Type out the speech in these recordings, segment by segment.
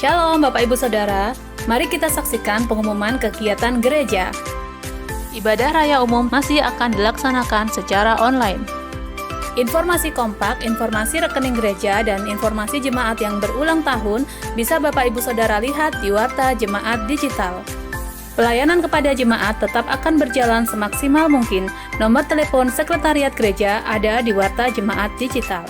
Shalom Bapak Ibu Saudara, mari kita saksikan pengumuman kegiatan gereja. Ibadah Raya Umum masih akan dilaksanakan secara online. Informasi kompak, informasi rekening gereja, dan informasi jemaat yang berulang tahun bisa Bapak Ibu Saudara lihat di Warta Jemaat Digital. Pelayanan kepada jemaat tetap akan berjalan semaksimal mungkin. Nomor telepon Sekretariat Gereja ada di Warta Jemaat Digital.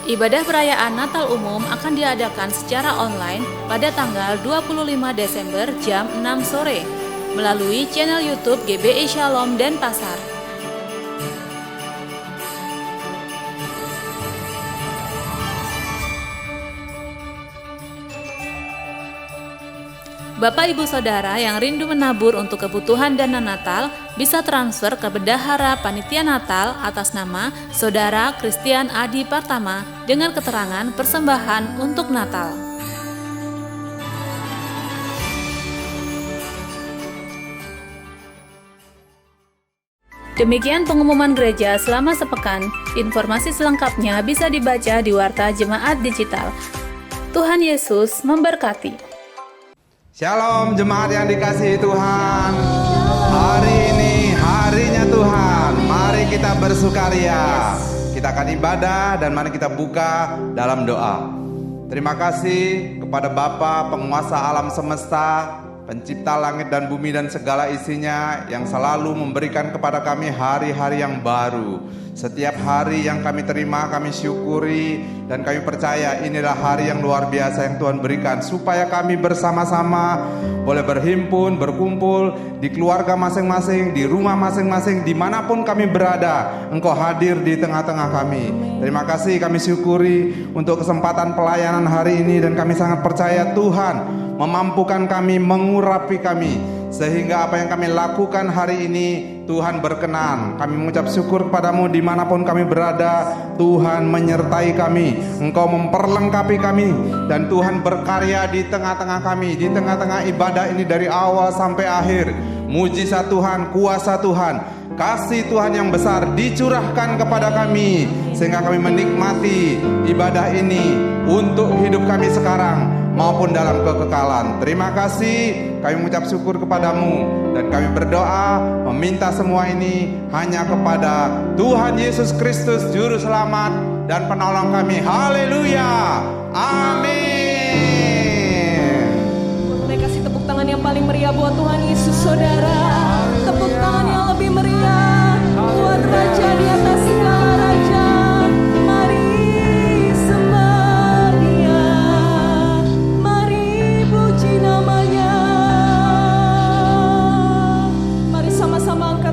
Ibadah perayaan Natal umum akan diadakan secara online pada tanggal 25 Desember jam 6 sore melalui channel YouTube GBI Shalom Denpasar. Bapak Ibu Saudara yang rindu menabur untuk kebutuhan dana Natal bisa transfer ke Bendahara Panitia Natal atas nama Saudara Christian Adi Partama dengan keterangan persembahan untuk Natal. Demikian pengumuman gereja selama sepekan. Informasi selengkapnya bisa dibaca di Warta Jemaat Digital. Tuhan Yesus memberkati. Shalom jemaat yang dikasihi Tuhan. Hari ini harinya Tuhan. Mari kita bersukaria. Kita akan ibadah dan mari kita buka dalam doa. Terima kasih kepada Bapa penguasa alam semesta, pencipta langit dan bumi dan segala isinya, yang selalu memberikan kepada kami hari-hari yang baru. Setiap hari yang kami terima, kami syukuri dan kami percaya inilah hari yang luar biasa yang Tuhan berikan, supaya kami bersama-sama boleh berhimpun, berkumpul di keluarga masing-masing, di rumah masing-masing, dimanapun kami berada. Engkau hadir di tengah-tengah kami. Terima kasih, kami syukuri untuk kesempatan pelayanan hari ini, dan kami sangat percaya Tuhan memampukan kami, mengurapi kami, sehingga apa yang kami lakukan hari ini Tuhan berkenan. Kami mengucap syukur kepadamu dimanapun kami berada. Tuhan menyertai kami, Engkau memperlengkapi kami, dan Tuhan berkarya di tengah-tengah kami, di tengah-tengah ibadah ini dari awal sampai akhir. Mujizat Tuhan, kuasa Tuhan, kasih Tuhan yang besar dicurahkan kepada kami, sehingga kami menikmati ibadah ini untuk hidup kami sekarang maupun dalam kekekalan. Terima kasih, kami mengucap syukur kepadamu, dan kami berdoa meminta semua ini hanya kepada Tuhan Yesus Kristus, Juru Selamat dan Penolong kami. Haleluya, amin. Boleh kasih tepuk tangan yang paling meriah buat Tuhan Yesus, saudara. Tepuk tangan yang lebih meriah buat Raja di atas segala raja.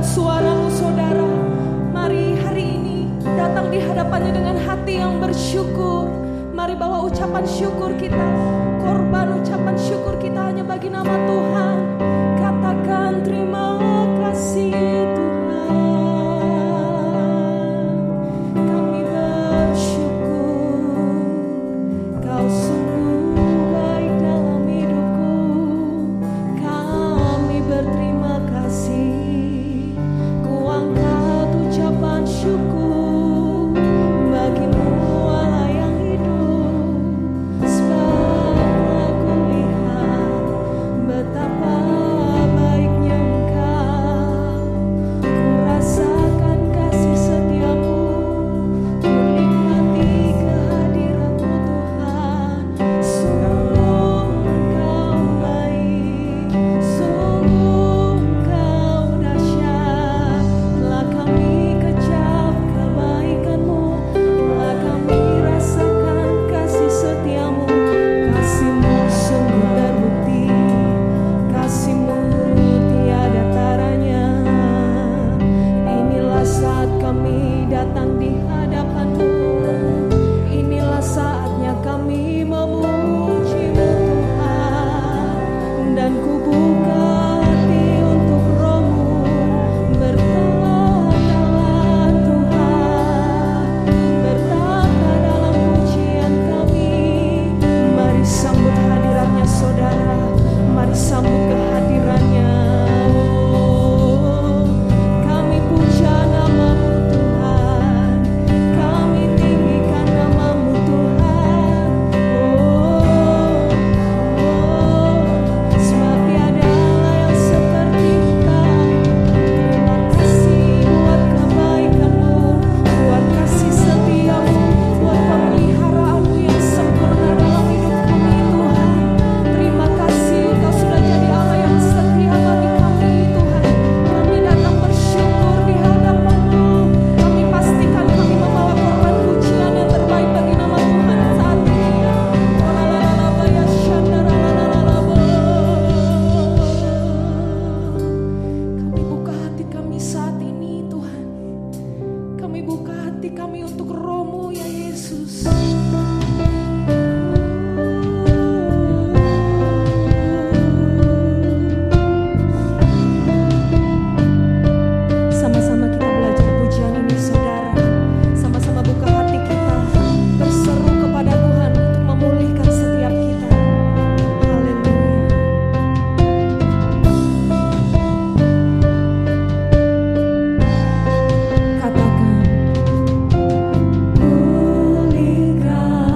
Suaramu saudara, mari hari ini datang di hadapannya dengan hati yang bersyukur. Mari bawa ucapan syukur kita, korban ucapan syukur kita hanya bagi nama Tuhan. Katakan terima kasih Tuhan, kami bersyukur, Kau sungguh baik dalam hidupku. Kami berterima kasih, syukur bagimu Allah yang hidup. Sebab aku lihat betapa baiknya Engkau. Ku rasakan kasih setiamu, ku nikmati kehadiratmu Tuhan. Sungguh Engkau baik, sungguh Engkau dahsyat. Telah kami kebaikanmu, telah kami rasakan kasih setiamu. Kasihmu sungguh terbukti, kasihmu tiada taranya. Inilah saat kami datang di hadapanmu, inilah saatnya kami memujimu Tuhan. Dan ku buka hati untuk Roh-Mu bertahta Tuhan, bertahta dalam pujian kami. Mari sambut hadiratnya saudara, mari sambut kehadirannya. Oh, kami puja nama-Mu Tuhan, Kami buka hati kami untuk Roh-Mu ya Yesus. Sama-sama kita belajar pujian ini saudara. Sama-sama buka hati kita, berseru kepada Tuhan untuk memulihkan setiap kita. Haleluya. Katakan, pulihkan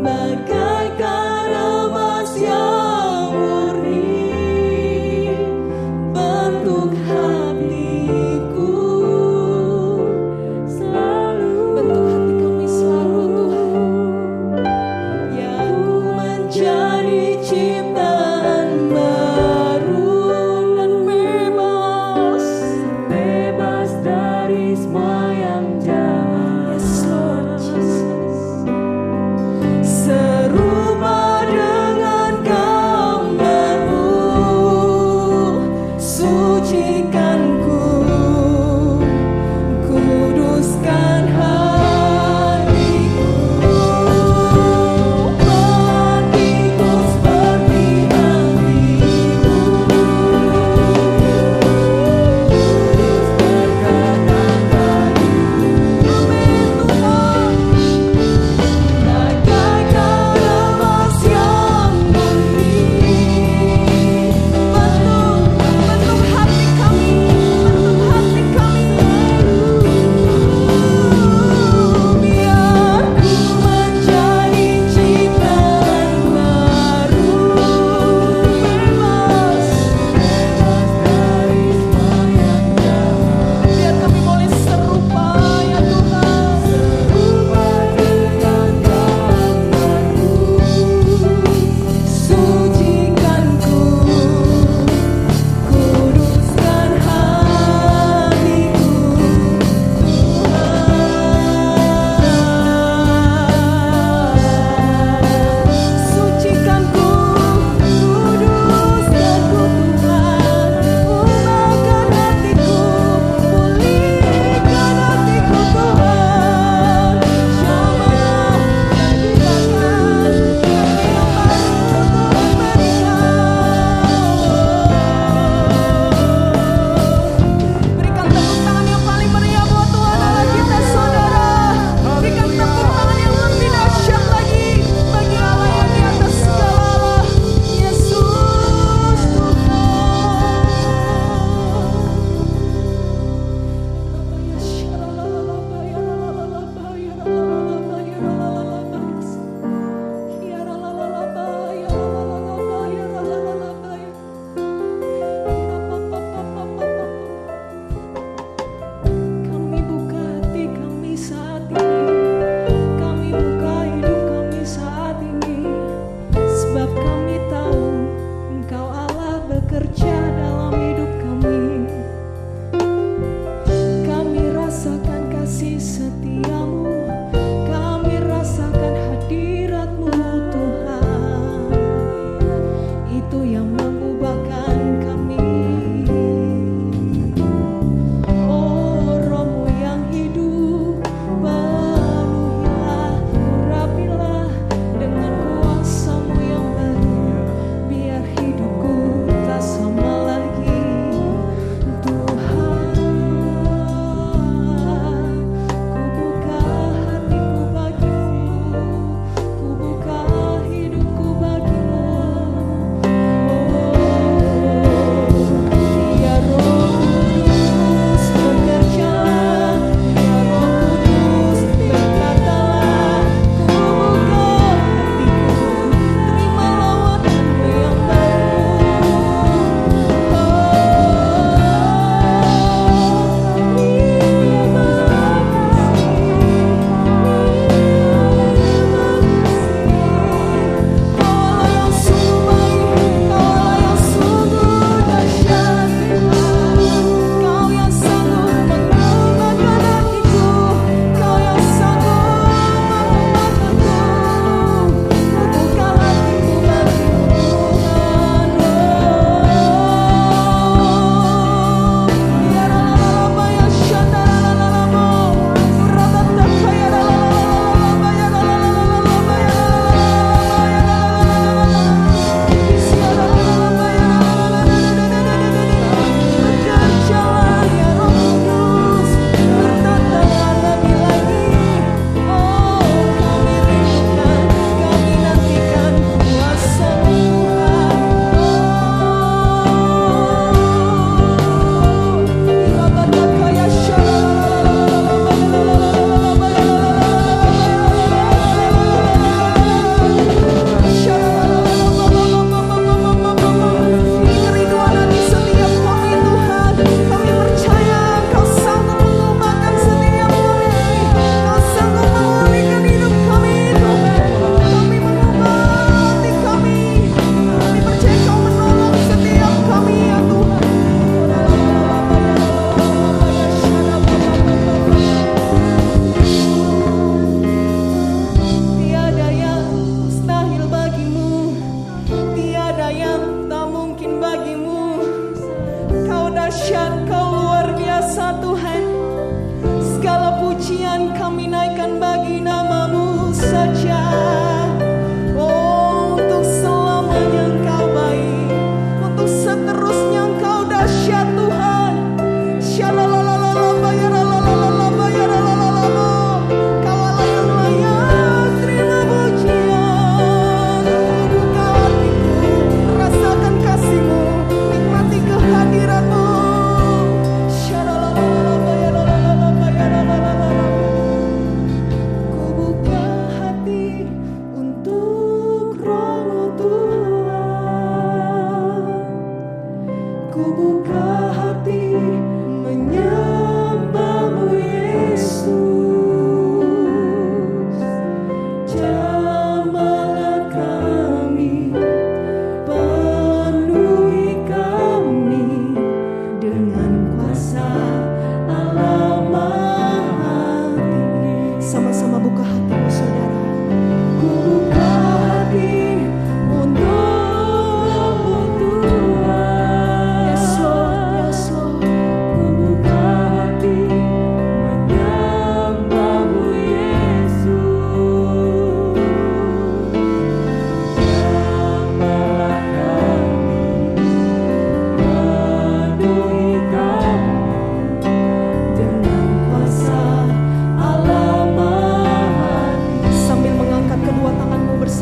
bagaikan emas yang murni, bentuk hatiku selalu, bentuk hati kami selalu Tuhan, yang ku menjadi ciptaan baru dan bebas, bebas dari semua yang jahat. Yes Lord Jesus. Seru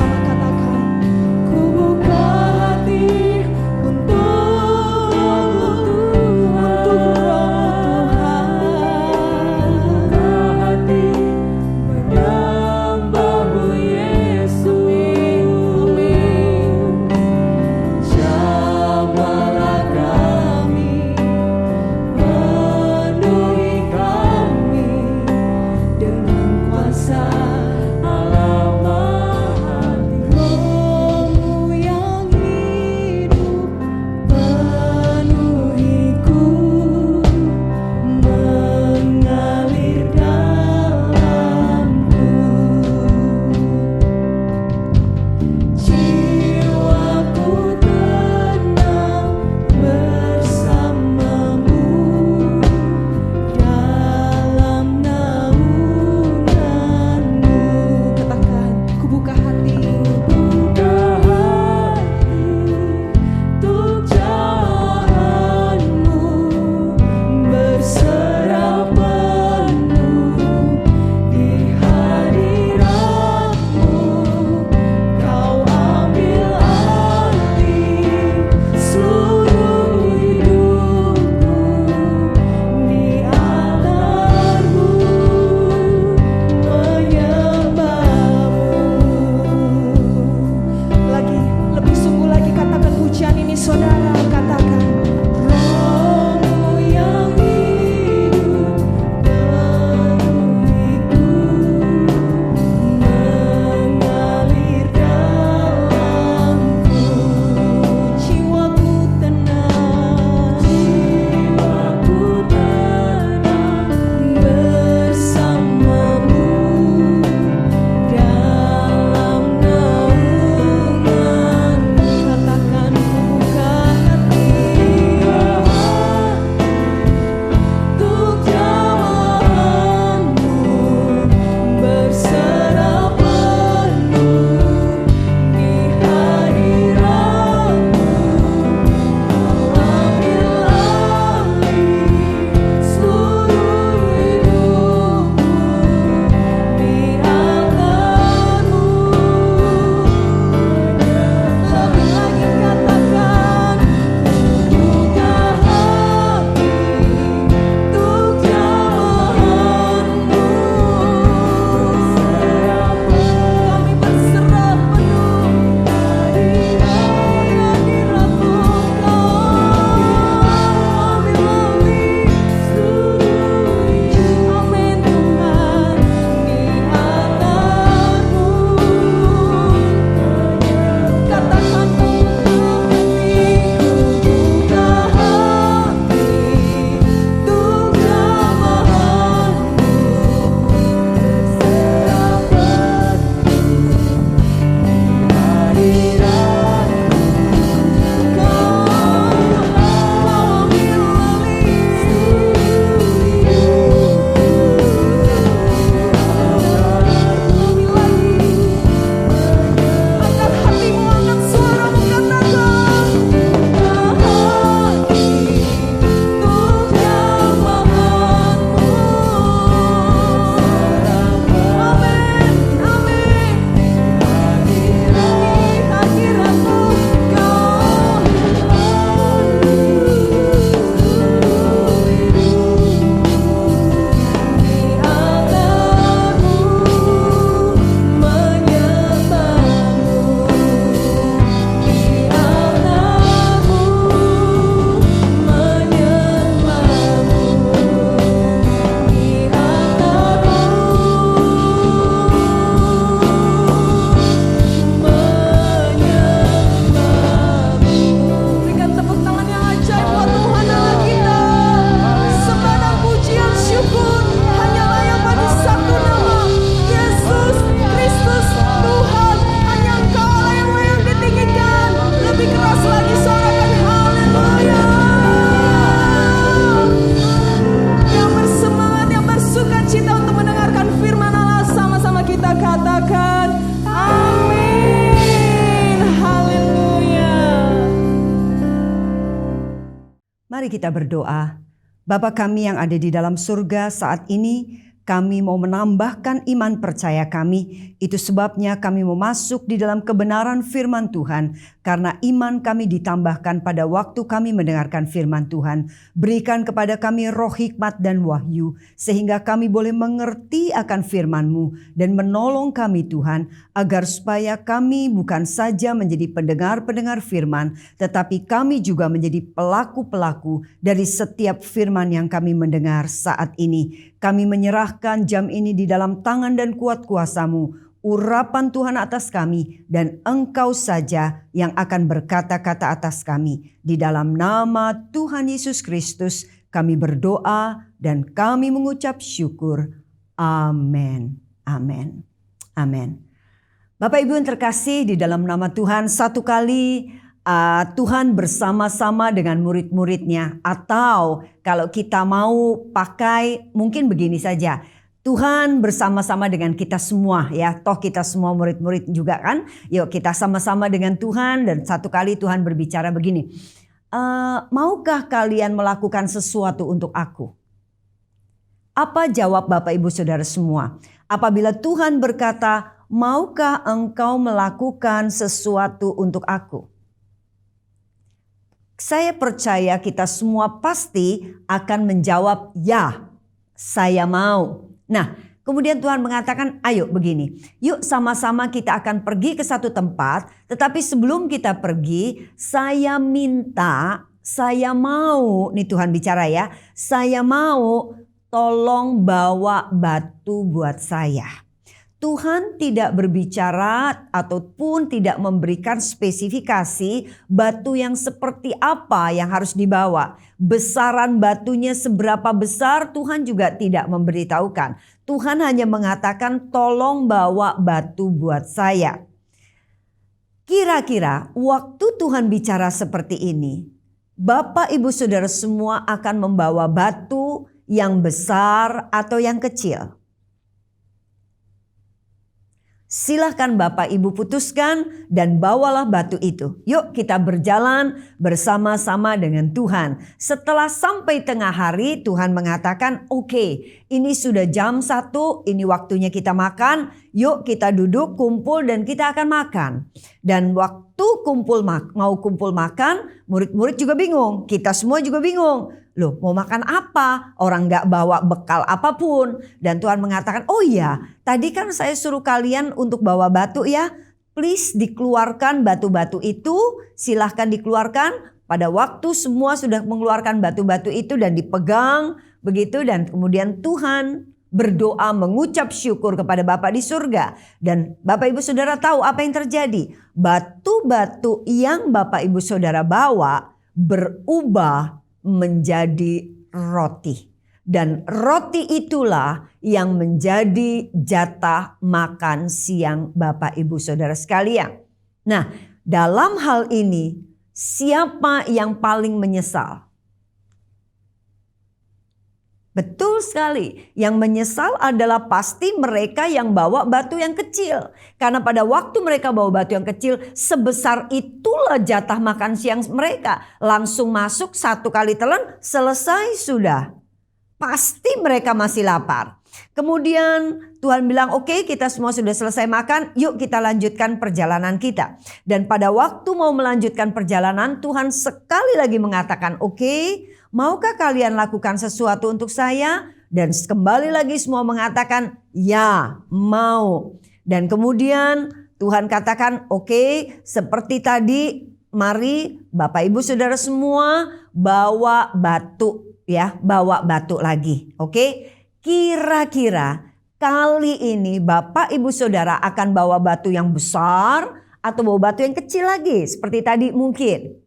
sama-sama katakan, ku buka hati untuk Roh Tuhan. Buka hati menyembah-Mu Yesus. Amin. Jamahlah kami, penuhi kami dengan kuasa Allah Maha. Roh-Mu yang hidup penuhiku, mengalir dalamku. Jiwaku tenang bersama-Mu dalam naungan-Mu. Katakan, ku buka hati untuk jalan-Mu, berserah penuh di hadirat-Mu. Kau ambil alih seluruh hidupku, di altar-Mu menyembah-Mu. Lagi, lebih sungguh lagi katakan pujian ini saudara, katakan, Roh-Mu yang hidup penuhiku, mengalir dalamku. Jiwaku tenang bersama-Mu dalam naungan-Mu. Katakan, ku buka hati untuk jalan-Mu, berserah penuh di hadirat-Mu. Ambil alih seluruh hidupku, di altar-Mu. Lebih lagi katakan, ku buka hati untuk jalan-Mu. Kami berserah penuh di hadirat-Mu. Ambil alih seluruh hidup. Amin Tuhan, di altar-Mu. Katakan, ku buka hati untuk jamahan-Mu, berserah penuh di hadirat-Mu. Kau ambil alih seluruh hidupku. Lebih lagi, angkat hatimu, angkat suaramu, katakan, buka hati untuk jamahan-Mu. Amin, amin. Di hadirat-Mu, Kau seluruh hidupku, di altar-Mu menyembah-Mu, di altar-Mu menyembah-Mu, di altar-Mu. Berikan tepuk tangan yang ajaib buat Tuhan Allah kita. Sembah dan pujian syukur hanya layak bagi satu nama, Yesus Kristus Tuhan. Hanya Engkau Allah yang layak ditinggikan. Lebih keras lagi sorakan haleluya. Yang bersemangat, yang bersukacita untuk mendengarkan firman Allah, sama-sama kita katakan amin. Haleluya. Mari kita berdoa. Bapa kami yang ada di dalam surga, saat ini Kami mau menambahkan iman percaya kami. Itu sebabnya kami mau masuk di dalam kebenaran firman Tuhan. Karena iman kami ditambahkan pada waktu kami mendengarkan firman Tuhan. Berikan kepada kami roh hikmat dan wahyu. Sehingga kami boleh mengerti akan firman-Mu. Dan menolong kami Tuhan. Agar supaya kami bukan saja menjadi pendengar-pendengar firman. Tetapi kami juga menjadi pelaku-pelaku dari setiap firman yang kami mendengar saat ini. Kami menyerahkan jam ini di dalam tangan dan kuat kuasa-Mu. Urapan Tuhan atas kami dan Engkau saja yang akan berkata-kata atas kami. Di dalam nama Tuhan Yesus Kristus kami berdoa dan kami mengucap syukur. Amin. Amin. Amin. Bapak Ibu yang terkasih, di dalam nama Tuhan, satu kali Tuhan bersama-sama dengan murid-muridnya. Atau kalau kita mau pakai mungkin begini saja. Tuhan bersama-sama dengan kita semua ya. Toh kita semua murid-murid juga kan. Yuk kita sama-sama dengan Tuhan. Dan satu kali Tuhan berbicara begini. Maukah kalian melakukan sesuatu untuk aku? Apa jawab Bapak Ibu Saudara semua? Apabila Tuhan berkata, maukah engkau melakukan sesuatu untuk aku? Saya percaya kita semua pasti akan menjawab, ya, saya mau. Nah, kemudian Tuhan mengatakan, ayo begini. Yuk sama-sama kita akan pergi ke satu tempat. Tetapi sebelum kita pergi, saya minta, saya mau. Nih Tuhan bicara ya. Saya mau tolong bawa batu buat saya. Tuhan tidak berbicara ataupun tidak memberikan spesifikasi batu yang seperti apa yang harus dibawa. Besaran batunya seberapa besar Tuhan juga tidak memberitahukan. Tuhan hanya mengatakan tolong bawa batu buat saya. Kira-kira waktu Tuhan bicara seperti ini, Bapak Ibu Saudara semua akan membawa batu yang besar atau yang kecil? Silahkan Bapak Ibu putuskan dan bawalah batu itu. Yuk kita berjalan bersama-sama dengan Tuhan. Setelah sampai tengah hari Tuhan mengatakan oke, ini sudah jam 1, ini waktunya kita makan. Yuk kita duduk kumpul dan kita akan makan. Dan waktu mau kumpul makan, murid-murid juga bingung. Kita semua juga bingung. Loh mau makan apa? Orang gak bawa bekal apapun. Dan Tuhan mengatakan, oh iya tadi kan saya suruh kalian untuk bawa batu ya. Please dikeluarkan batu-batu itu. Silahkan dikeluarkan. Pada waktu semua sudah mengeluarkan batu-batu itu dan dipegang. Begitu dan kemudian Tuhan berdoa mengucap syukur kepada Bapa di surga. Dan Bapak Ibu Saudara tahu apa yang terjadi. Batu-batu yang Bapak Ibu Saudara bawa berubah menjadi roti. Dan roti itulah yang menjadi jatah makan siang Bapak Ibu Saudara sekalian. Nah, dalam hal ini siapa yang paling menyesal? Betul sekali, yang menyesal adalah pasti mereka yang bawa batu yang kecil. Karena pada waktu mereka bawa batu yang kecil, sebesar itulah jatah makan siang mereka. Langsung masuk 1 kali telan, selesai sudah. Pasti mereka masih lapar. Kemudian Tuhan bilang oke, kita semua sudah selesai makan, yuk kita lanjutkan perjalanan kita. Dan pada waktu mau melanjutkan perjalanan, Tuhan sekali lagi mengatakan oke, maukah kalian lakukan sesuatu untuk saya? Dan kembali lagi semua mengatakan ya, mau. Dan kemudian Tuhan katakan oke, seperti tadi mari Bapak Ibu Saudara semua bawa batu ya, bawa batu lagi. Oke? Kira-kira kali ini Bapak Ibu Saudara akan bawa batu yang besar atau bawa batu yang kecil lagi seperti tadi mungkin?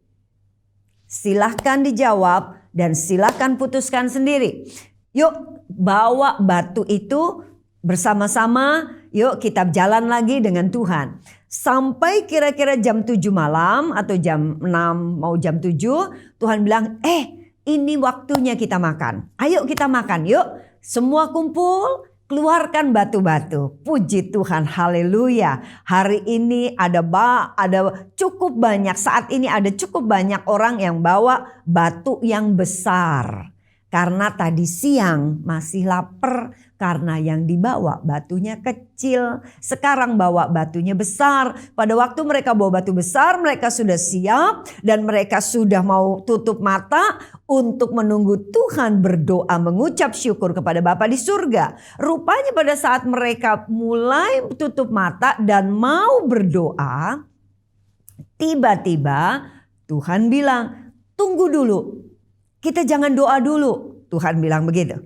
Silahkan dijawab dan silahkan putuskan sendiri. Yuk bawa batu itu bersama-sama, yuk kita jalan lagi dengan Tuhan. Sampai kira-kira jam 7 malam atau jam 6 mau jam 7, Tuhan bilang ini waktunya kita makan. Ayo kita makan yuk. Semua kumpul, keluarkan batu-batu. Puji Tuhan, haleluya. Hari ini ada cukup banyak, saat ini ada cukup banyak orang yang bawa batu yang besar. Karena tadi siang masih lapar, Karena yang dibawa batunya kecil. Sekarang bawa batunya besar. Pada waktu mereka bawa batu besar, mereka sudah siap. Dan mereka sudah mau tutup mata untuk menunggu Tuhan berdoa, mengucap syukur kepada Bapa di surga. Rupanya pada saat mereka mulai tutup mata dan mau berdoa, tiba-tiba Tuhan bilang, tunggu dulu. Kita jangan doa dulu. Tuhan bilang begitu.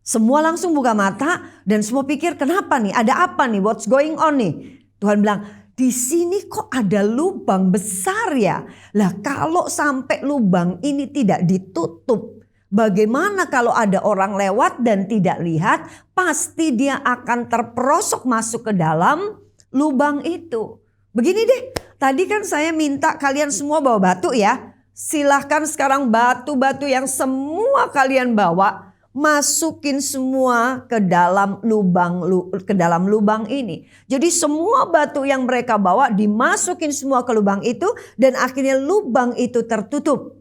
Semua langsung buka mata dan semua pikir kenapa nih? Ada apa nih? What's going on nih? Tuhan bilang, di sini kok ada lubang besar ya? Lah kalau sampai lubang ini tidak ditutup, bagaimana kalau ada orang lewat dan tidak lihat? Pasti dia akan terperosok masuk ke dalam lubang itu. Begini deh, tadi kan saya minta kalian semua bawa batu ya. Silahkan sekarang batu-batu yang semua kalian bawa, masukin semua ke dalam lubang ini. Jadi semua batu yang mereka bawa dimasukin semua ke lubang itu dan akhirnya lubang itu tertutup.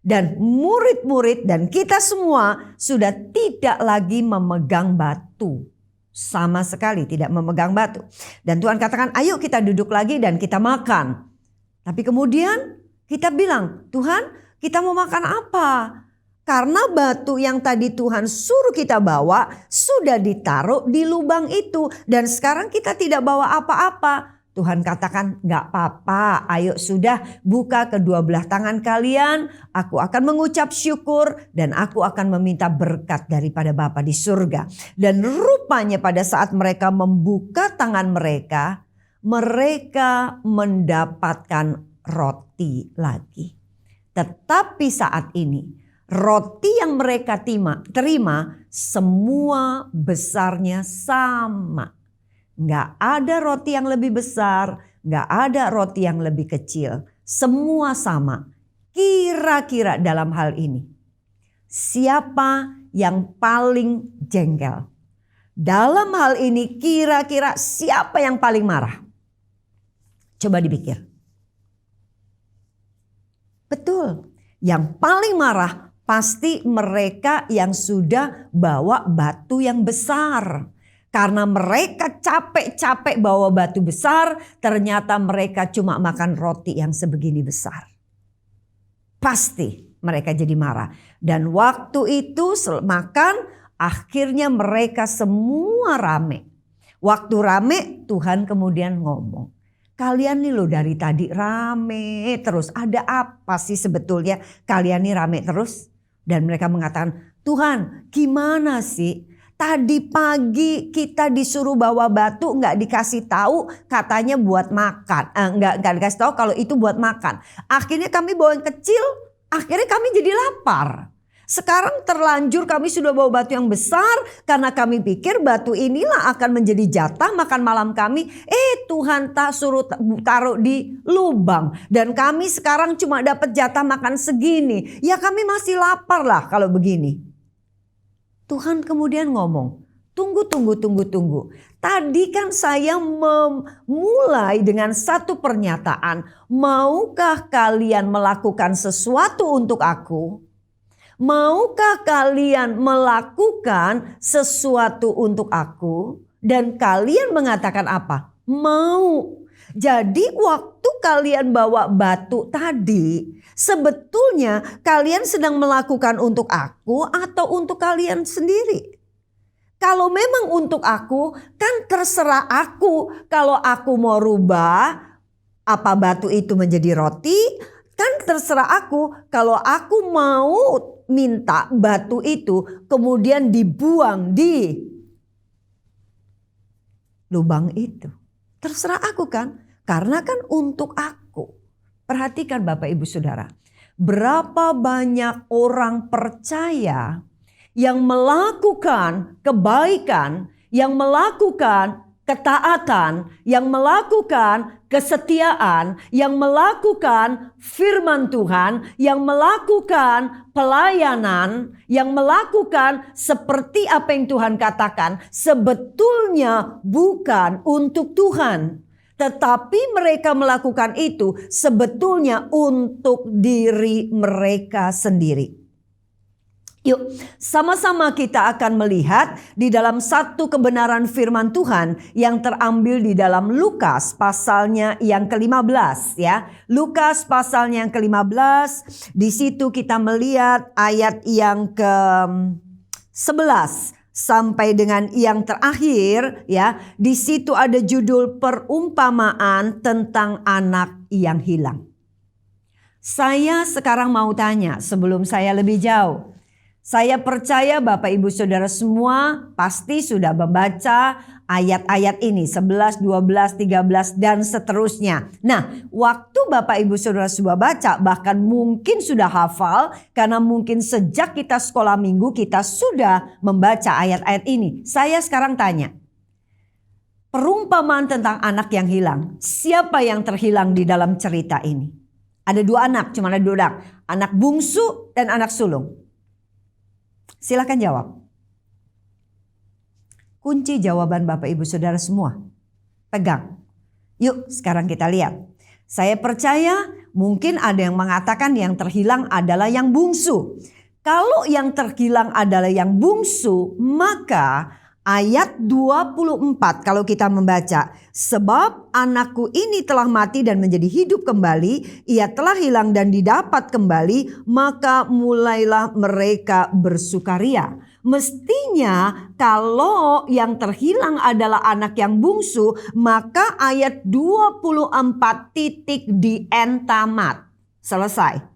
Dan murid-murid dan kita semua sudah tidak lagi memegang batu. Sama sekali tidak memegang batu. Dan Tuhan katakan, ayo kita duduk lagi dan kita makan. Tapi kemudian kita bilang, Tuhan, kita mau makan apa? Karena batu yang tadi Tuhan suruh kita bawa sudah ditaruh di lubang itu. Dan sekarang kita tidak bawa apa-apa. Tuhan katakan, gak apa-apa, ayo sudah buka kedua belah tangan kalian. Aku akan mengucap syukur dan aku akan meminta berkat daripada Bapa di surga. Dan rupanya pada saat mereka membuka tangan mereka, mereka mendapatkan roti lagi. Tetapi saat ini roti yang mereka terima semua besarnya sama. Nggak ada roti yang lebih besar, nggak ada roti yang lebih kecil. Semua sama. Kira-kira dalam hal ini, siapa yang paling jengkel? Dalam hal ini kira-kira siapa yang paling marah? Coba dipikir. Betul, yang paling marah pasti mereka yang sudah bawa batu yang besar. Karena mereka capek-capek bawa batu besar, ternyata mereka cuma makan roti yang sebegini besar. Pasti mereka jadi marah. Dan waktu itu makan, akhirnya mereka semua rame. Waktu rame, Tuhan kemudian ngomong. Kalian nih loh dari tadi rame terus. Ada apa sih sebetulnya kalian nih rame terus? Dan mereka mengatakan, Tuhan gimana sih? Tadi pagi kita disuruh bawa batu nggak dikasih tahu katanya buat makan. Nggak dikasih tahu kalau itu buat makan. Akhirnya kami bawa yang kecil, akhirnya kami jadi lapar. Sekarang terlanjur kami sudah bawa batu yang besar karena kami pikir batu inilah akan menjadi jatah makan malam kami. Tuhan tak suruh taruh di lubang dan kami sekarang cuma dapat jatah makan segini. Ya kami masih lapar lah kalau begini. Tuhan kemudian ngomong, tunggu. Tadi kan saya memulai dengan satu pernyataan. Maukah kalian melakukan sesuatu untuk aku? Maukah kalian melakukan sesuatu untuk aku? Dan kalian mengatakan apa? Mau. Jadi waktu kalian bawa batu tadi, sebetulnya kalian sedang melakukan untuk aku atau untuk kalian sendiri? Kalau memang untuk aku, kan terserah aku. Kalau aku mau rubah apa batu itu menjadi roti, kan terserah aku. Kalau aku mau minta batu itu kemudian dibuang di lubang itu. Terserah aku kan, karena kan untuk aku. Perhatikan Bapak Ibu Saudara, berapa banyak orang percaya yang melakukan kebaikan, yang melakukan ketaatan, yang melakukan kesetiaan, yang melakukan firman Tuhan, yang melakukan pelayanan, yang melakukan seperti apa yang Tuhan katakan, sebetulnya bukan untuk Tuhan. Tetapi mereka melakukan itu sebetulnya untuk diri mereka sendiri. Yuk, sama-sama kita akan melihat di dalam satu kebenaran firman Tuhan yang terambil di dalam Lukas pasalnya yang ke-15 ya. Lukas pasalnya yang ke-15, di situ kita melihat ayat yang ke-11 sampai dengan yang terakhir ya. Di situ ada judul perumpamaan tentang anak yang hilang. Saya sekarang mau tanya sebelum saya lebih jauh. Saya percaya Bapak Ibu Saudara semua pasti sudah membaca ayat-ayat ini 11, 12, 13 dan seterusnya. Nah, waktu Bapak Ibu Saudara sudah baca bahkan mungkin sudah hafal karena mungkin sejak kita sekolah minggu kita sudah membaca ayat-ayat ini. Saya sekarang tanya, perumpamaan tentang anak yang hilang, siapa yang terhilang di dalam cerita ini? Ada dua anak, cuma ada dua anak. Anak bungsu dan anak sulung. Silakan jawab. Kunci jawaban Bapak Ibu Saudara semua. Pegang. Yuk sekarang kita lihat. Saya percaya mungkin ada yang mengatakan yang terhilang adalah yang bungsu. Kalau yang terhilang adalah yang bungsu, maka ayat 24 kalau kita membaca. Sebab anakku ini telah mati dan menjadi hidup kembali. Ia telah hilang dan didapat kembali. Maka mulailah mereka bersukaria. Mestinya kalau yang terhilang adalah anak yang bungsu. Maka ayat 24 titik di end tamat. Selesai.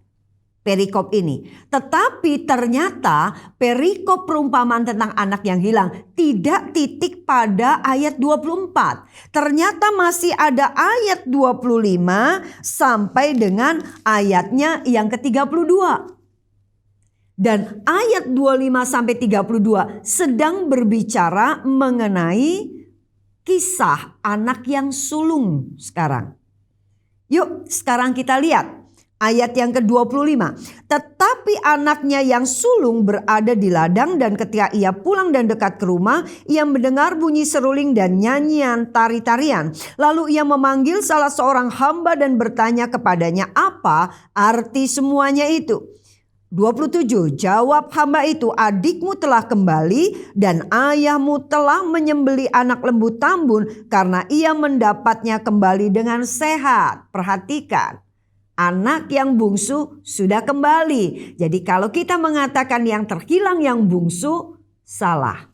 Perikop ini. Tetapi ternyata perikop perumpamaan tentang anak yang hilang tidak titik pada ayat 24. Ternyata masih ada ayat 25 sampai dengan ayatnya yang ke-32. Dan ayat 25 sampai 32 sedang berbicara mengenai kisah anak yang sulung sekarang. Yuk sekarang kita lihat. Ayat yang ke-25. Tetapi anaknya yang sulung berada di ladang dan ketika ia pulang dan dekat ke rumah, ia mendengar bunyi seruling dan nyanyian tari-tarian. Lalu ia memanggil salah seorang hamba dan bertanya kepadanya apa arti semuanya itu. 27. Jawab hamba itu, adikmu telah kembali dan ayahmu telah menyembelih anak lembu tambun karena ia mendapatnya kembali dengan sehat. Perhatikan. Anak yang bungsu sudah kembali. Jadi kalau kita mengatakan yang terhilang yang bungsu, salah.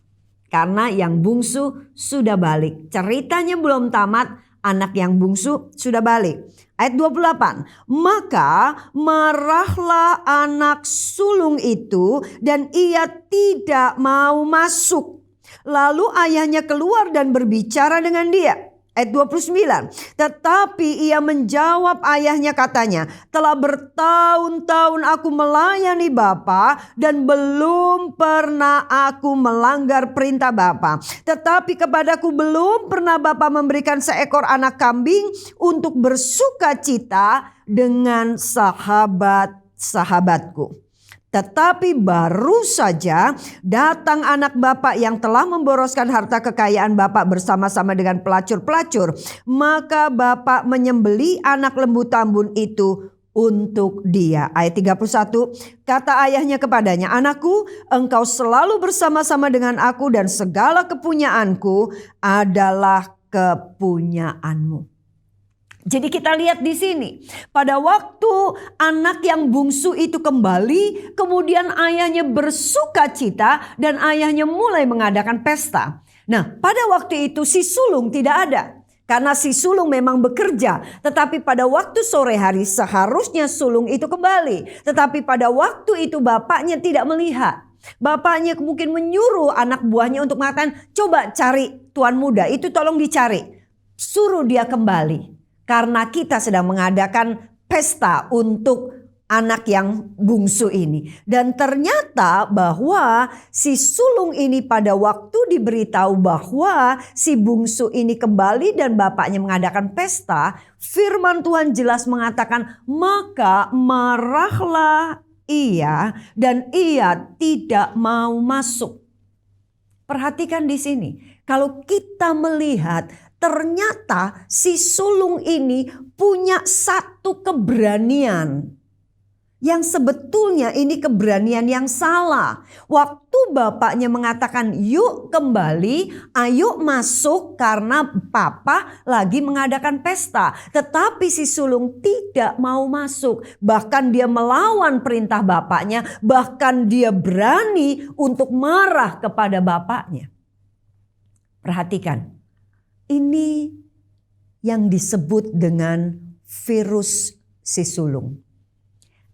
Karena yang bungsu sudah balik. Ceritanya belum tamat, anak yang bungsu sudah balik. Ayat 28. Maka marahlah anak sulung itu dan ia tidak mau masuk. Lalu ayahnya keluar dan berbicara dengan dia. Ayat 29. Tetapi ia menjawab ayahnya katanya, telah bertahun-tahun aku melayani Bapa dan belum pernah aku melanggar perintah Bapa. Tetapi kepadaku belum pernah Bapa memberikan seekor anak kambing untuk bersukacita dengan sahabat-sahabatku. Tetapi baru saja datang anak bapak yang telah memboroskan harta kekayaan bapak bersama-sama dengan pelacur-pelacur. Maka bapak menyembelih anak lembu tambun itu untuk dia. Ayat 31. Kata ayahnya kepadanya, anakku, engkau selalu bersama-sama dengan aku dan segala kepunyaanku adalah kepunyaanmu. Jadi kita lihat di sini, pada waktu anak yang bungsu itu kembali, kemudian ayahnya bersukacita dan ayahnya mulai mengadakan pesta. Nah, pada waktu itu si sulung tidak ada. Karena si sulung memang bekerja, tetapi pada waktu sore hari seharusnya sulung itu kembali. Tetapi pada waktu itu bapaknya tidak melihat. Bapaknya mungkin menyuruh anak buahnya untuk mengatakan, coba cari tuan muda itu, tolong dicari. Suruh dia kembali. Karena kita sedang mengadakan pesta untuk anak yang bungsu ini. Dan ternyata bahwa si sulung ini pada waktu diberitahu bahwa si bungsu ini kembali dan bapaknya mengadakan pesta. Firman Tuhan jelas mengatakan, maka marahlah ia dan ia tidak mau masuk. Perhatikan di sini. Kalau kita melihat ternyata si sulung ini punya satu keberanian. Yang sebetulnya ini keberanian yang salah. Waktu bapaknya mengatakan yuk kembali, ayo masuk karena papa lagi mengadakan pesta. Tetapi si sulung tidak mau masuk. Bahkan dia melawan perintah bapaknya. Bahkan dia berani untuk marah kepada bapaknya. Perhatikan, ini yang disebut dengan virus si sulung.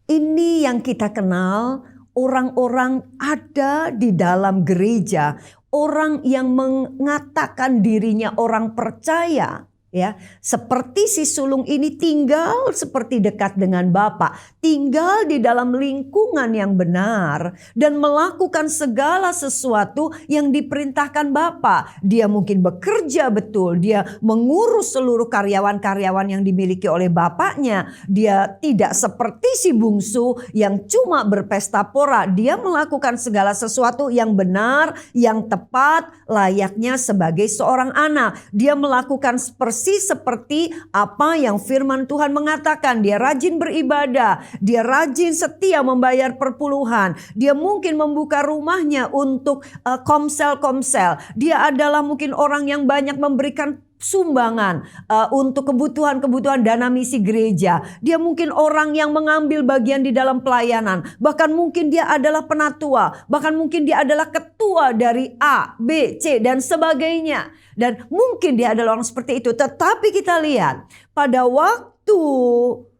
Ini yang kita kenal, orang-orang ada di dalam gereja, orang yang mengatakan dirinya orang percaya. Ya, seperti si sulung ini tinggal seperti dekat dengan Bapa, tinggal di dalam lingkungan yang benar dan melakukan segala sesuatu yang diperintahkan Bapa. Dia mungkin bekerja betul, dia mengurus seluruh karyawan-karyawan yang dimiliki oleh bapaknya. Dia tidak seperti si bungsu yang cuma berpesta pora. Dia melakukan segala sesuatu yang benar, yang tepat, layaknya sebagai seorang anak. Dia melakukan persis seperti apa yang firman Tuhan mengatakan. Dia rajin beribadah, dia rajin setia membayar perpuluhan, dia mungkin membuka rumahnya untuk komsel-komsel. Dia adalah mungkin orang yang banyak memberikan sumbangan untuk kebutuhan-kebutuhan dana misi gereja. Dia mungkin orang yang mengambil bagian di dalam pelayanan. Bahkan mungkin dia adalah penatua. Bahkan mungkin dia adalah ketua dari A, B, C dan sebagainya. Dan mungkin dia adalah orang seperti itu. Tetapi kita lihat pada waktu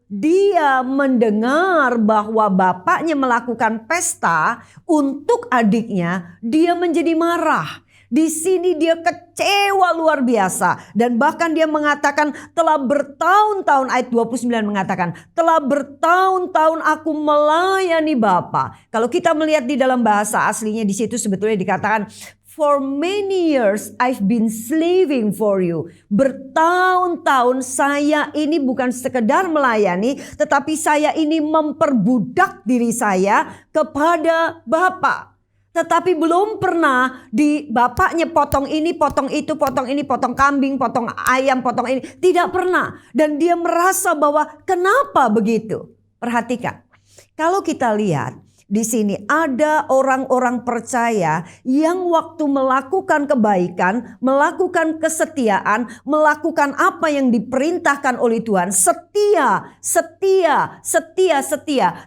dia mendengar bahwa bapaknya melakukan pesta untuk adiknya, dia menjadi marah. Di sini dia kecewa luar biasa. Dan bahkan dia mengatakan telah bertahun-tahun, ayat 29 mengatakan, telah bertahun-tahun aku melayani Bapa. Kalau kita melihat di dalam bahasa aslinya di situ sebetulnya dikatakan, for many years I've been slaving for you. Bertahun-tahun saya ini bukan sekedar melayani, tetapi saya ini memperbudak diri saya kepada Bapa. Tetapi belum pernah di bapaknya potong ini, potong itu, potong ini, potong kambing, potong ayam, potong ini. Tidak pernah. Dan dia merasa bahwa kenapa begitu? Perhatikan. Kalau kita lihat di sini ada orang-orang percaya yang waktu melakukan kebaikan, melakukan kesetiaan, melakukan apa yang diperintahkan oleh Tuhan. Setia.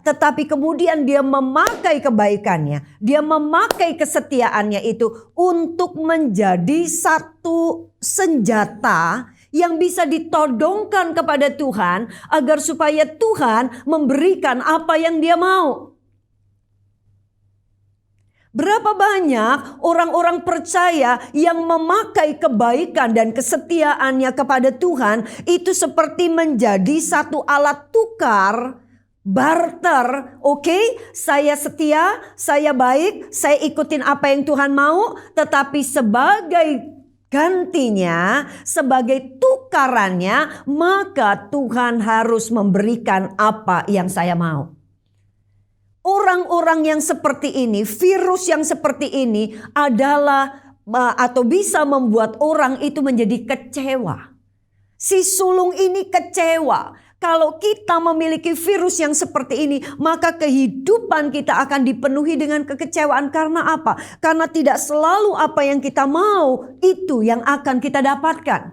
Tetapi kemudian dia memakai kebaikannya, dia memakai kesetiaannya itu untuk menjadi satu senjata yang bisa ditodongkan kepada Tuhan agar supaya Tuhan memberikan apa yang dia mau. Berapa banyak orang-orang percaya yang memakai kebaikan dan kesetiaannya kepada Tuhan itu seperti menjadi satu alat tukar, barter. Oke, saya setia, saya baik, saya ikutin apa yang Tuhan mau, tetapi sebagai gantinya, sebagai tukarannya, maka Tuhan harus memberikan apa yang saya mau. Orang-orang yang seperti ini, virus yang seperti ini adalah atau bisa membuat orang itu menjadi kecewa. Si sulung ini kecewa. Kalau kita memiliki virus yang seperti ini, maka kehidupan kita akan dipenuhi dengan kekecewaan. Karena apa? Karena tidak selalu apa yang kita mau itu yang akan kita dapatkan.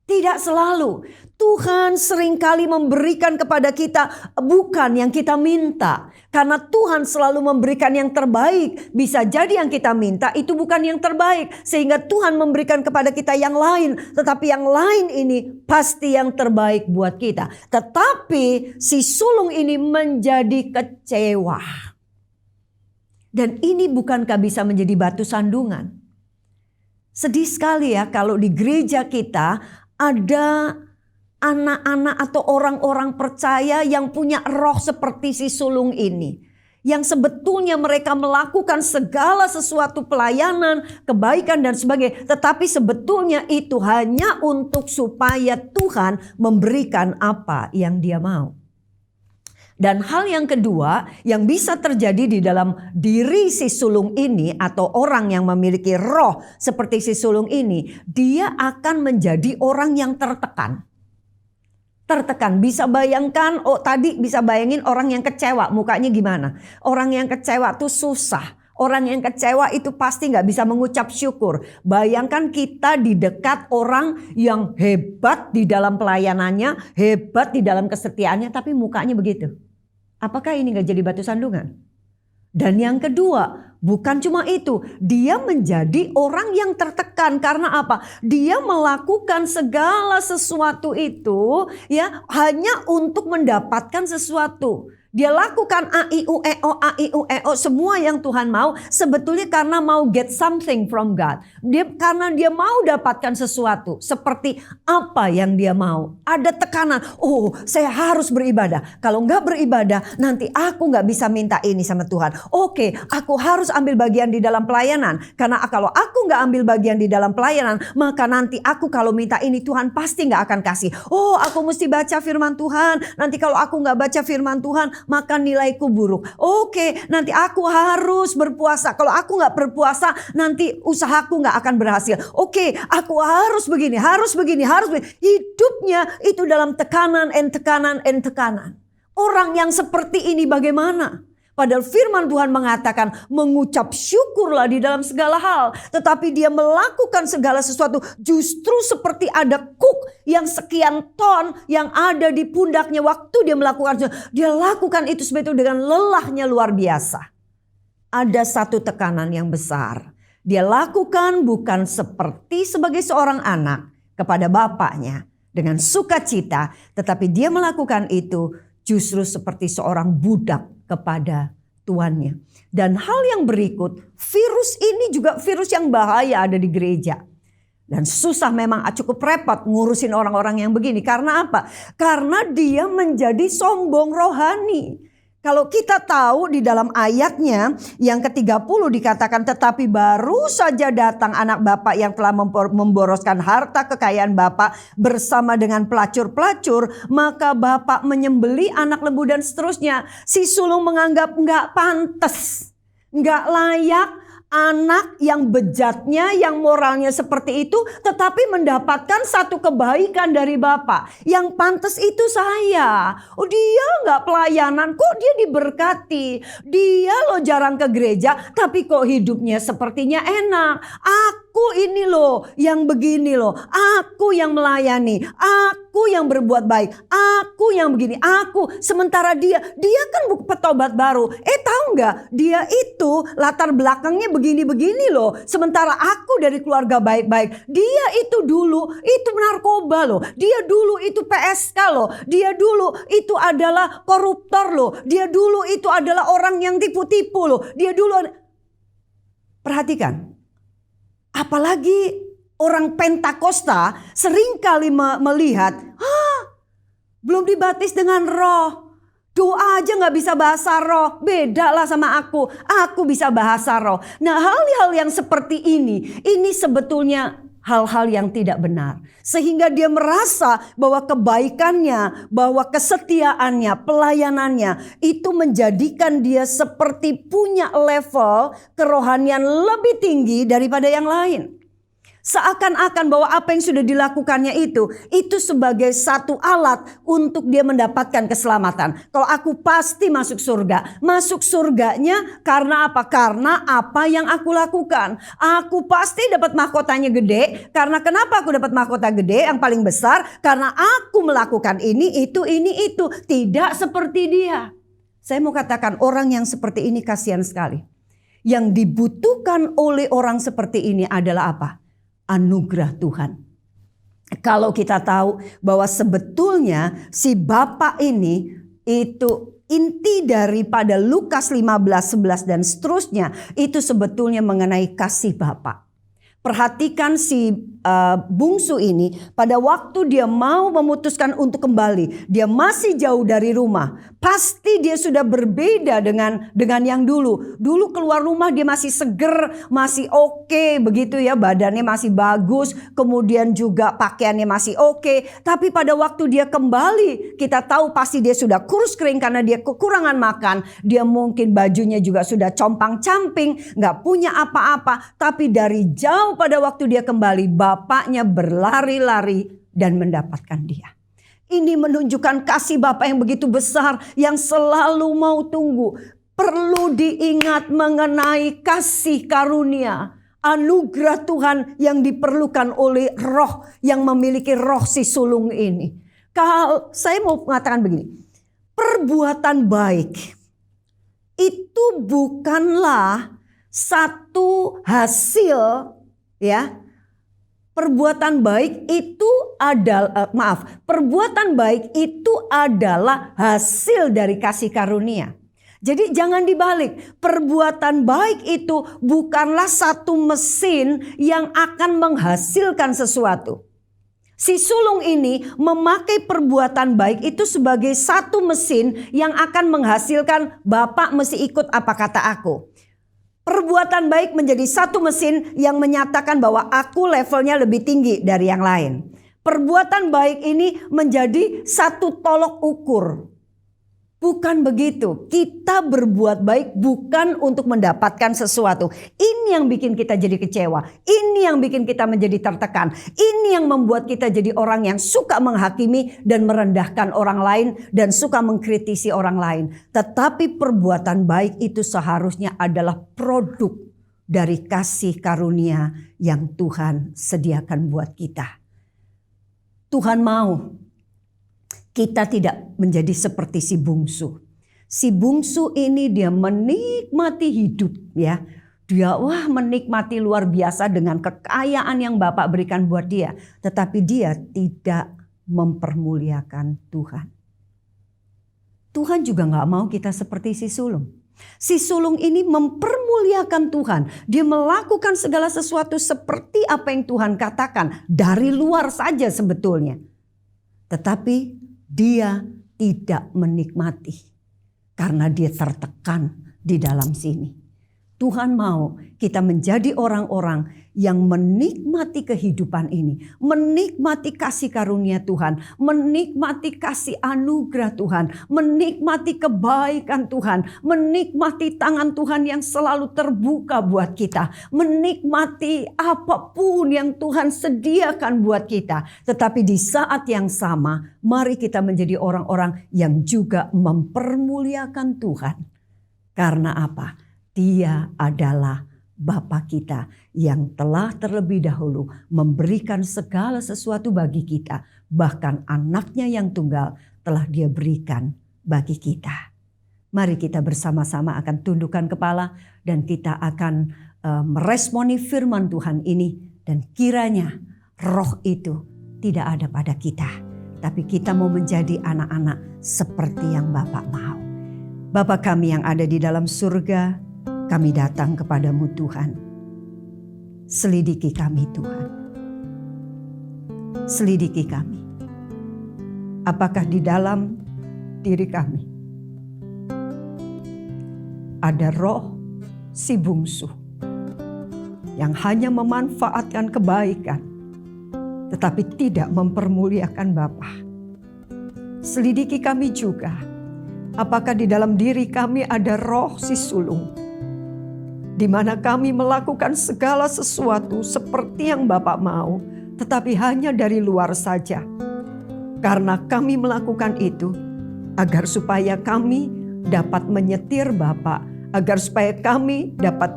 Tidak selalu. Tuhan seringkali memberikan kepada kita bukan yang kita minta. Karena Tuhan selalu memberikan yang terbaik. Bisa jadi yang kita minta itu bukan yang terbaik. Sehingga Tuhan memberikan kepada kita yang lain. Tetapi yang lain ini pasti yang terbaik buat kita. Tetapi si sulung ini menjadi kecewa. Dan ini bukankah bisa menjadi batu sandungan? Sedih sekali ya kalau di gereja kita ada anak-anak atau orang-orang percaya yang punya roh seperti si sulung ini. Yang sebetulnya mereka melakukan segala sesuatu pelayanan, kebaikan dan sebagainya. Tetapi sebetulnya itu hanya untuk supaya Tuhan memberikan apa yang dia mau. Dan hal yang kedua yang bisa terjadi di dalam diri si sulung ini atau orang yang memiliki roh seperti si sulung ini, dia akan menjadi orang yang tertekan. tertekan. Bisa bayangkan, tadi bisa bayangin orang yang kecewa, mukanya gimana? Orang yang kecewa tuh susah. Orang yang kecewa itu pasti gak bisa mengucap syukur. Bayangkan kita di dekat orang yang hebat di dalam pelayanannya, hebat di dalam kesetiaannya, tapi mukanya begitu. Apakah ini gak jadi batu sandungan? Dan yang kedua, bukan cuma itu, dia menjadi orang yang tertekan karena apa? Dia melakukan segala sesuatu itu ya hanya untuk mendapatkan sesuatu. Dia lakukan a i u e o semua yang Tuhan mau sebetulnya karena mau get something from God. Karena dia mau dapatkan sesuatu seperti apa yang dia mau. Ada tekanan, saya harus beribadah. Kalau enggak beribadah nanti aku enggak bisa minta ini sama Tuhan. Oke, aku harus ambil bagian di dalam pelayanan. Karena kalau aku enggak ambil bagian di dalam pelayanan, maka nanti aku kalau minta ini Tuhan pasti enggak akan kasih. Aku mesti baca firman Tuhan. Nanti kalau aku enggak baca firman Tuhan, maka nilaiku buruk. Oke, nanti aku harus berpuasa. Kalau aku nggak berpuasa, nanti usahaku nggak akan berhasil. Oke, aku harus begini, harus begini, harus begini. Hidupnya itu dalam tekanan, tekanan. Orang yang seperti ini bagaimana? Padahal firman Tuhan mengatakan mengucap syukurlah di dalam segala hal. Tetapi dia melakukan segala sesuatu justru seperti ada kuk yang sekian ton yang ada di pundaknya waktu dia melakukan. Dia lakukan itu sebetulnya dengan lelahnya luar biasa. Ada satu tekanan yang besar. Dia lakukan bukan seperti sebagai seorang anak kepada bapaknya dengan sukacita. Tetapi dia melakukan itu justru seperti seorang budak kepada tuannya. Dan hal yang berikut, virus ini juga virus yang bahaya ada di gereja. Dan susah memang, cukup repot ngurusin orang-orang yang begini. Karena apa? Karena dia menjadi sombong rohani. Kalau kita tahu di dalam ayatnya yang ke-30 dikatakan, tetapi baru saja datang anak bapak yang telah memboroskan harta kekayaan bapak bersama dengan pelacur-pelacur, maka bapak menyembeli anak lembu dan seterusnya. Si sulung menganggap nggak pantas, nggak layak. Anak yang bejatnya, yang moralnya seperti itu, tetapi mendapatkan satu kebaikan dari bapak. Yang pantas itu saya. Dia nggak pelayanan, kok dia diberkati. Dia loh jarang ke gereja, tapi kok hidupnya sepertinya enak. Aku ini loh yang begini loh. Aku yang melayani. Aku yang berbuat baik. Aku yang begini. Aku. Sementara dia kan petobat baru. Tahu nggak? Dia itu latar belakangnya begini-begini loh. Sementara aku dari keluarga baik-baik. Dia itu dulu itu narkoba loh. Dia dulu itu PSK loh. Dia dulu itu adalah koruptor loh. Dia dulu itu adalah orang yang tipu-tipu loh. Dia dulu. Perhatikan. Apalagi orang Pentakosta seringkali melihat, belum dibatis dengan roh. Doa aja gak bisa bahasa roh. Beda lah sama aku. Aku bisa bahasa roh. Nah, hal-hal yang seperti ini sebetulnya hal-hal yang tidak benar. Sehingga dia merasa bahwa kebaikannya, bahwa kesetiaannya, pelayanannya itu menjadikan dia seperti punya level kerohanian lebih tinggi daripada yang lain. Seakan-akan bahwa apa yang sudah dilakukannya itu sebagai satu alat untuk dia mendapatkan keselamatan. Kalau aku pasti masuk surga. Masuk surganya karena apa? Karena apa yang aku lakukan. Aku pasti dapat mahkotanya gede. Karena kenapa aku dapat mahkota gede yang paling besar? Karena aku melakukan ini, itu. Tidak seperti dia. Saya mau katakan orang yang seperti ini kasihan sekali. Yang dibutuhkan oleh orang seperti ini adalah apa? Anugerah Tuhan. Kalau kita tahu bahwa sebetulnya si Bapak ini itu inti daripada Lukas 15, 11 dan seterusnya itu sebetulnya mengenai kasih Bapak. Perhatikan si bungsu ini pada waktu dia mau memutuskan untuk kembali. Dia masih jauh dari rumah. Pasti dia sudah berbeda dengan yang dulu. Dulu keluar rumah dia masih seger, masih oke, begitu ya. Badannya masih bagus, kemudian juga pakaiannya masih oke. Tapi pada waktu dia kembali, kita tahu pasti dia sudah kurus kering karena dia kekurangan makan. Dia mungkin bajunya juga sudah compang-camping, gak punya apa-apa. Tapi dari jauh pada waktu dia kembali, bapaknya berlari-lari dan mendapatkan dia. Ini menunjukkan kasih Bapa yang begitu besar, yang selalu mau tunggu. Perlu diingat mengenai kasih karunia, anugerah Tuhan yang diperlukan oleh roh yang memiliki roh si sulung ini. Kalau saya mau mengatakan begini, perbuatan baik itu bukanlah satu hasil, ya. Perbuatan baik itu adalah, perbuatan baik itu adalah hasil dari kasih karunia. Jadi jangan dibalik, perbuatan baik itu bukanlah satu mesin yang akan menghasilkan sesuatu. Si sulung ini memakai perbuatan baik itu sebagai satu mesin yang akan menghasilkan, Bapak mesti ikut apa kata aku. Perbuatan baik menjadi satu mesin yang menyatakan bahwa aku levelnya lebih tinggi dari yang lain. Perbuatan baik ini menjadi satu tolok ukur. Bukan begitu. Kita berbuat baik bukan untuk mendapatkan sesuatu. Ini yang bikin kita jadi kecewa. Ini yang bikin kita menjadi tertekan. Ini yang membuat kita jadi orang yang suka menghakimi dan merendahkan orang lain dan suka mengkritisi orang lain. Tetapi perbuatan baik itu seharusnya adalah produk dari kasih karunia yang Tuhan sediakan buat kita. Tuhan mau kita tidak menjadi seperti si bungsu. Si bungsu ini dia menikmati hidup, ya. Dia menikmati luar biasa dengan kekayaan yang Bapak berikan buat dia. Tetapi dia tidak mempermuliakan Tuhan. Tuhan juga gak mau kita seperti si sulung. Si sulung ini mempermuliakan Tuhan. Dia melakukan segala sesuatu seperti apa yang Tuhan katakan. Dari luar saja sebetulnya. Tetapi dia tidak menikmati karena dia tertekan di dalam sini. Tuhan mau kita menjadi orang-orang yang menikmati kehidupan ini. Menikmati kasih karunia Tuhan. Menikmati kasih anugerah Tuhan. Menikmati kebaikan Tuhan. Menikmati tangan Tuhan yang selalu terbuka buat kita. Menikmati apapun yang Tuhan sediakan buat kita. Tetapi di saat yang sama, mari kita menjadi orang-orang yang juga mempermuliakan Tuhan. Karena apa? Dia adalah Bapa kita yang telah terlebih dahulu memberikan segala sesuatu bagi kita. Bahkan anaknya yang tunggal telah dia berikan bagi kita. Mari kita bersama-sama akan tundukkan kepala dan kita akan meresponi firman Tuhan ini. Dan kiranya roh itu tidak ada pada kita. Tapi kita mau menjadi anak-anak seperti yang Bapa mau. Bapa kami yang ada di dalam surga, kami datang kepadamu Tuhan. Selidiki kami Tuhan. Selidiki kami. Apakah di dalam diri kami ada roh si bungsu yang hanya memanfaatkan kebaikan tetapi tidak mempermuliakan Bapa. Selidiki kami juga. Apakah di dalam diri kami ada roh si sulung di mana kami melakukan segala sesuatu seperti yang Bapak mau, tetapi hanya dari luar saja. Karena kami melakukan itu agar supaya kami dapat menyetir Bapak, agar supaya kami dapat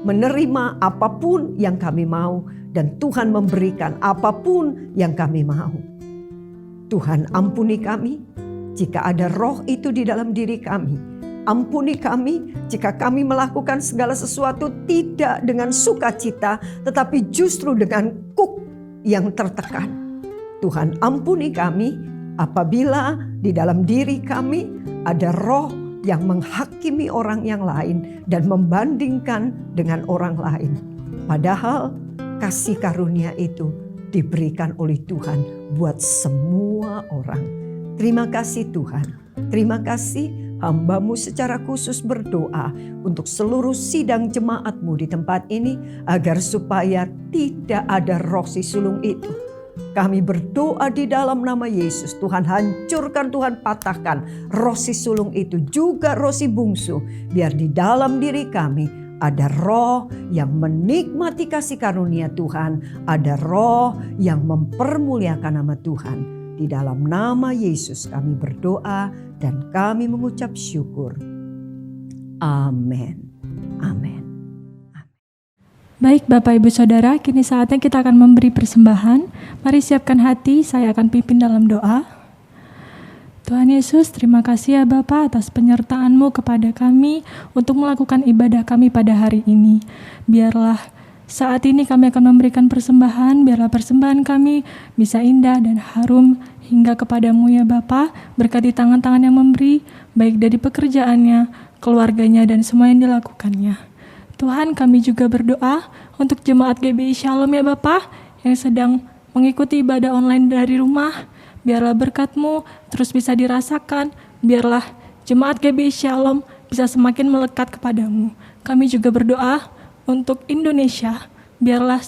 menerima apapun yang kami mau dan Tuhan memberikan apapun yang kami mau. Tuhan ampuni kami jika ada roh itu di dalam diri kami. Ampuni kami jika kami melakukan segala sesuatu tidak dengan sukacita, tetapi justru dengan kuk yang tertekan. Tuhan ampuni kami apabila di dalam diri kami ada roh yang menghakimi orang yang lain dan membandingkan dengan orang lain. Padahal kasih karunia itu diberikan oleh Tuhan buat semua orang. Terima kasih Tuhan. Terima kasih. Hamba-Mu secara khusus berdoa untuk seluruh sidang jemaat-Mu di tempat ini agar supaya tidak ada roh si sulung itu. Kami berdoa di dalam nama Yesus. Tuhan hancurkan, Tuhan patahkan roh si sulung itu, juga roh si bungsu. Biar di dalam diri kami ada roh yang menikmati kasih karunia Tuhan. Ada roh yang mempermuliakan nama Tuhan. Di dalam nama Yesus kami berdoa dan kami mengucap syukur. Amin. Amin. Baik Bapak Ibu Saudara, kini saatnya kita akan memberi persembahan. Mari siapkan hati, saya akan pimpin dalam doa. Tuhan Yesus, terima kasih ya Bapa atas penyertaan-Mu kepada kami untuk melakukan ibadah kami pada hari ini. Biarlah saat ini kami akan memberikan persembahan, biarlah persembahan kami bisa indah dan harum hingga kepadamu ya Bapa. Berkati tangan-tangan yang memberi, baik dari pekerjaannya, keluarganya, dan semua yang dilakukannya. Tuhan, kami juga berdoa untuk jemaat GBI Shalom ya Bapa yang sedang mengikuti ibadah online dari rumah. Biarlah berkat-Mu terus bisa dirasakan. Biarlah jemaat GBI Shalom bisa semakin melekat kepadamu. Kami juga berdoa untuk Indonesia. Biarlah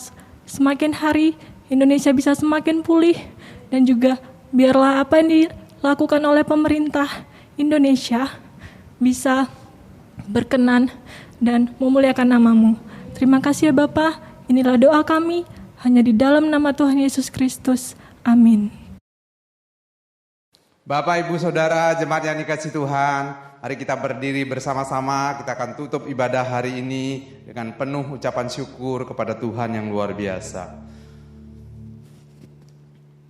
semakin hari Indonesia bisa semakin pulih. Dan juga biarlah apa yang dilakukan oleh pemerintah Indonesia bisa berkenan dan memuliakan nama-Mu. Terima kasih ya Bapa. Inilah doa kami hanya di dalam nama Tuhan Yesus Kristus. Amin. Bapak, Ibu, Saudara, jemaat yang dikasihi Tuhan, mari kita berdiri bersama-sama. Kita akan tutup ibadah hari ini dengan penuh ucapan syukur kepada Tuhan yang luar biasa.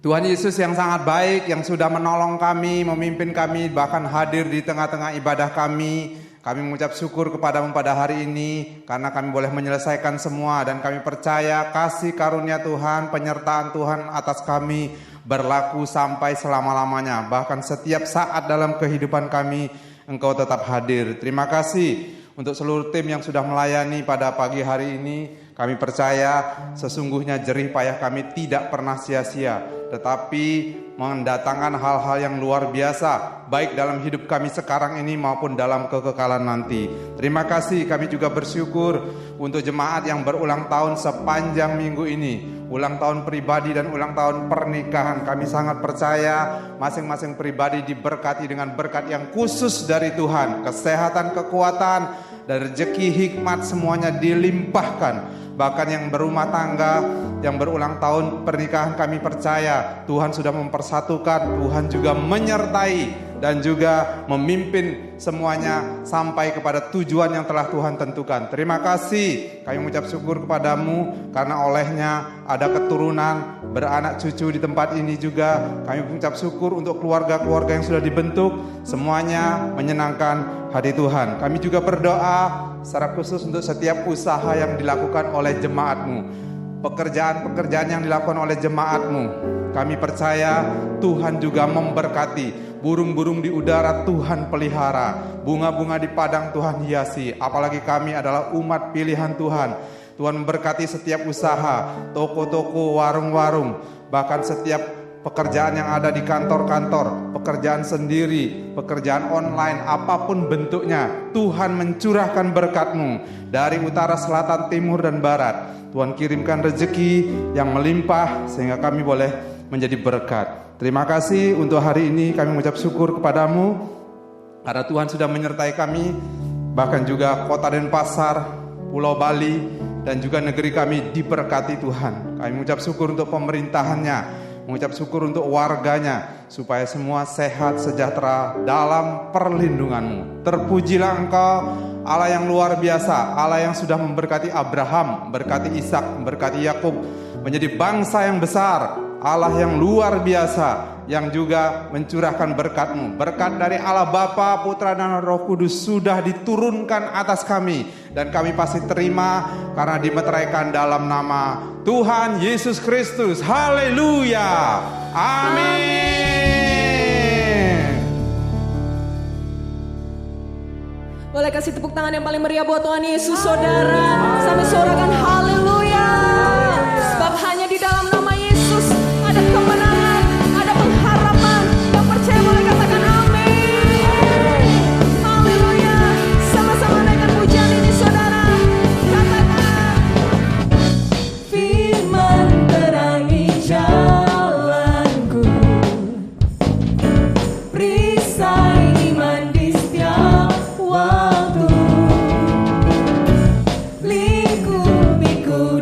Tuhan Yesus yang sangat baik, yang sudah menolong kami, memimpin kami, bahkan hadir di tengah-tengah ibadah kami. Kami mengucap syukur kepadamu pada hari ini karena kami boleh menyelesaikan semua dan kami percaya kasih karunia Tuhan, penyertaan Tuhan atas kami berlaku sampai selama-lamanya. Bahkan setiap saat dalam kehidupan kami Engkau tetap hadir. Terima kasih untuk seluruh tim yang sudah melayani pada pagi hari ini. Kami percaya sesungguhnya jerih payah kami tidak pernah sia-sia, tetapi mendatangkan hal-hal yang luar biasa, baik dalam hidup kami sekarang ini maupun dalam kekekalan nanti. Terima kasih, kami juga bersyukur untuk jemaat yang berulang tahun sepanjang minggu ini. Ulang tahun pribadi dan ulang tahun pernikahan. Kami sangat percaya masing-masing pribadi diberkati dengan berkat yang khusus dari Tuhan. Kesehatan, kekuatan, dan rezeki hikmat semuanya dilimpahkan. Bahkan yang berumah tangga, yang berulang tahun pernikahan, kami percaya Tuhan sudah mempersatukan, Tuhan juga menyertai dan juga memimpin semuanya sampai kepada tujuan yang telah Tuhan tentukan. Terima kasih, kami mengucap syukur kepadamu karena olehnya ada keturunan, beranak cucu di tempat ini juga. Kami mengucap syukur untuk keluarga-keluarga yang sudah dibentuk, semuanya menyenangkan hati Tuhan. Kami juga berdoa secara khusus untuk setiap usaha yang dilakukan oleh jemaat-Mu, pekerjaan-pekerjaan yang dilakukan oleh jemaat-Mu. Kami percaya Tuhan juga memberkati. Burung-burung di udara Tuhan pelihara, bunga-bunga di padang Tuhan hiasi. Apalagi kami adalah umat pilihan Tuhan. Tuhan memberkati setiap usaha, toko-toko, warung-warung, bahkan setiap pekerjaan yang ada di kantor-kantor, pekerjaan sendiri, pekerjaan online, apapun bentuknya. Tuhan mencurahkan berkat-Mu dari utara, selatan, timur, dan barat. Tuhan kirimkan rezeki yang melimpah sehingga kami boleh menjadi berkat. Terima kasih untuk hari ini, kami mengucap syukur kepadamu karena Tuhan sudah menyertai kami, bahkan juga Kota Denpasar, Pulau Bali, dan juga negeri kami diberkati Tuhan. Kami mengucap syukur untuk pemerintahannya, mengucap syukur untuk warganya, supaya semua sehat sejahtera dalam perlindungan-Mu. Terpujilah Engkau, Allah yang luar biasa, Allah yang sudah memberkati Abraham, memberkati Ishak, memberkati Yakub, menjadi bangsa yang besar. Allah yang luar biasa, yang juga mencurahkan berkat-Mu. Berkat dari Allah Bapa, Putra, dan Roh Kudus sudah diturunkan atas kami, dan kami pasti terima karena dimeteraikan dalam nama Tuhan Yesus Kristus. Haleluya. Amin. Boleh kasih tepuk tangan yang paling meriah buat Tuhan Yesus, saudara. Sampai suarakan haleluya. Sebab hanya di dalam nama Yesus ada kemenangan, ada pengharapan. Yang percaya boleh katakan amin. Haleluya. Sama-sama naikkan pujian ini, saudara. Katakan, firman terangi jalanku, perisai iman di setiap waktu, lingkupiku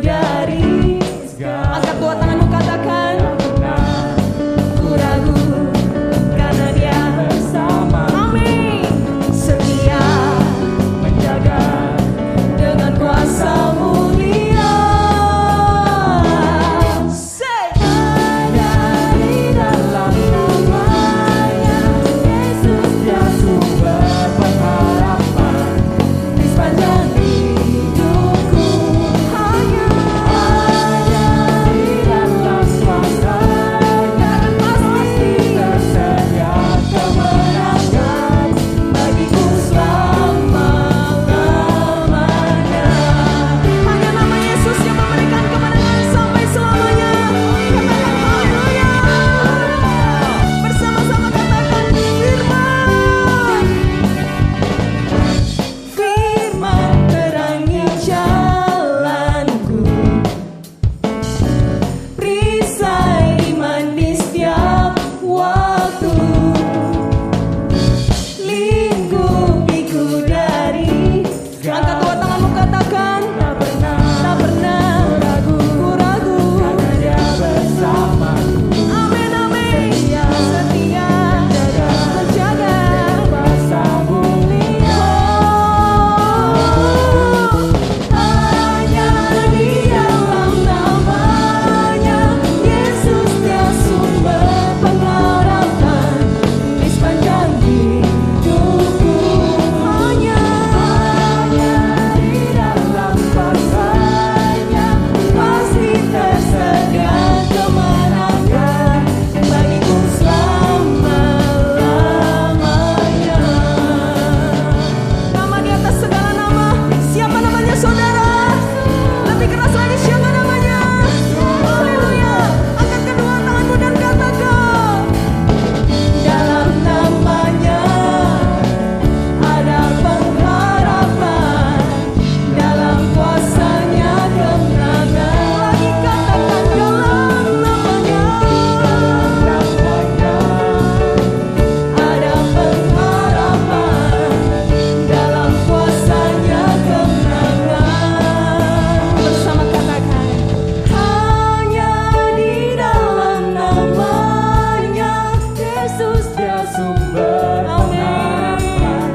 sumber pengharapan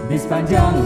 di sepanjang